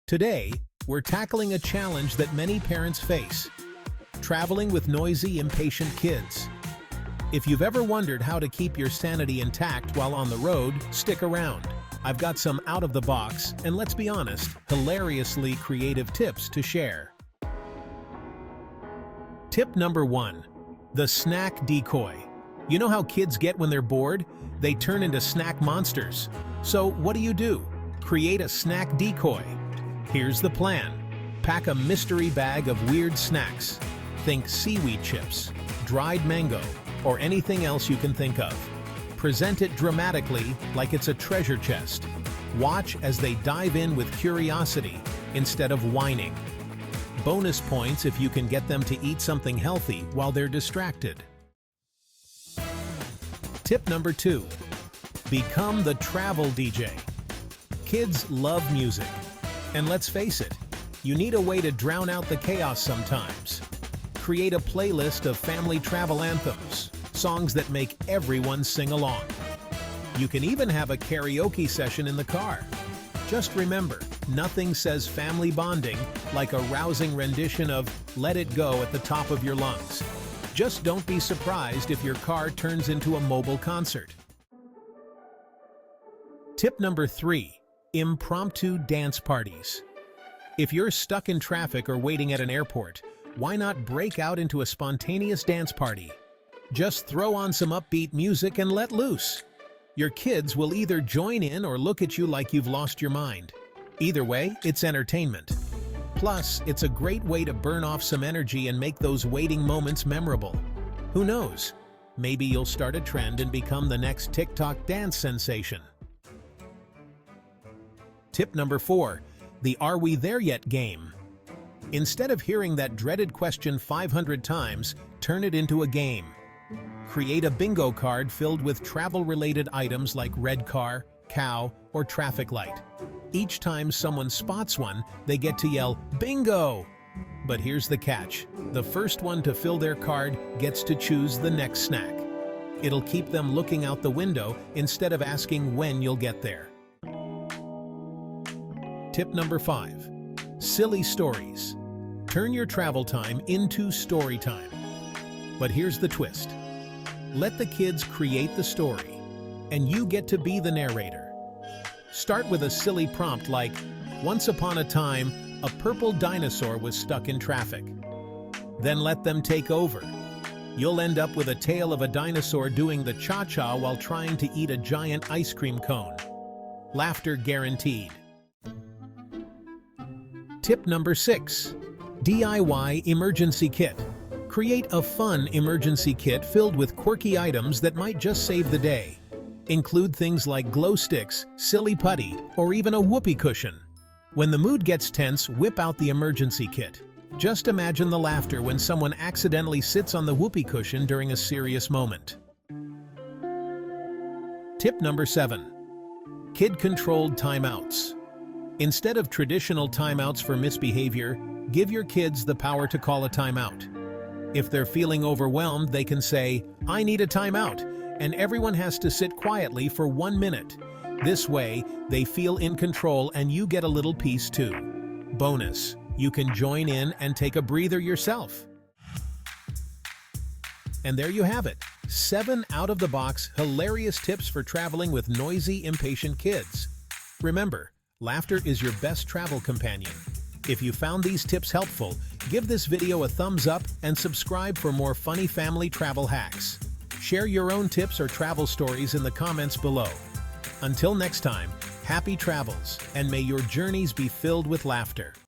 Today, we're tackling a challenge that many parents face: traveling with noisy, impatient kids. If you've ever wondered how to keep your sanity intact while on the road, stick around. I've got some out-of-the-box, and let's be honest, hilariously creative tips to share. Tip number 1. The snack decoy. You know how kids get when they're bored? They turn into snack monsters. So what do? Create a snack decoy. Here's the plan. Pack a mystery bag of weird snacks. Think seaweed chips, dried mango, or anything else you can think of. Present it dramatically, like it's a treasure chest. Watch as they dive in with curiosity instead of whining. Bonus points if you can get them to eat something healthy while they're distracted. Tip number 2. Become the travel DJ. Kids love music. And let's face it, you need a way to drown out the chaos sometimes. Create a playlist of family travel anthems, songs that make everyone sing along. You can even have a karaoke session in the car. Just remember, nothing says family bonding like a rousing rendition of Let It Go at the top of your lungs. Just don't be surprised if your car turns into a mobile concert. Tip number 3. Impromptu dance parties. If you're stuck in traffic or waiting at an airport, why not break out into a spontaneous dance party? Just throw on some upbeat music and let loose. Your kids will either join in or look at you like you've lost your mind. Either way, it's entertainment. Plus, it's a great way to burn off some energy and make those waiting moments memorable. Who knows? Maybe you'll start a trend and become the next TikTok dance sensation. Tip number 4. The Are We There Yet game. Instead of hearing that dreaded question 500 times, turn it into a game. Create a bingo card filled with travel-related items like red car, cow, or traffic light. Each time someone spots one, they get to yell, "Bingo!" But here's the catch. The first one to fill their card gets to choose the next snack. It'll keep them looking out the window instead of asking when you'll get there. Tip number 5. Silly stories. Turn your travel time into story time. But here's the twist. Let the kids create the story, and you get to be the narrator. Start with a silly prompt like, "Once upon a time, a purple dinosaur was stuck in traffic." Then let them take over. You'll end up with a tale of a dinosaur doing the cha-cha while trying to eat a giant ice cream cone. Laughter guaranteed. Tip number 6. DIY emergency kit. Create a fun emergency kit filled with quirky items that might just save the day. Include things like glow sticks, silly putty, or even a whoopee cushion. When the mood gets tense, whip out the emergency kit. Just imagine the laughter when someone accidentally sits on the whoopee cushion during a serious moment. Tip number 7. Kid-controlled timeouts. Instead of traditional timeouts for misbehavior, give your kids the power to call a timeout. If they're feeling overwhelmed, they can say, "I need a timeout," and everyone has to sit quietly for 1 minute. This way, they feel in control and you get a little peace too. Bonus, you can join in and take a breather yourself. And there you have it. 7 out-of-the-box, hilarious tips for traveling with noisy, impatient kids. Remember, laughter is your best travel companion. If you found these tips helpful, give this video a thumbs up and subscribe for more funny family travel hacks. Share your own tips or travel stories in the comments below. Until next time, happy travels, and may your journeys be filled with laughter.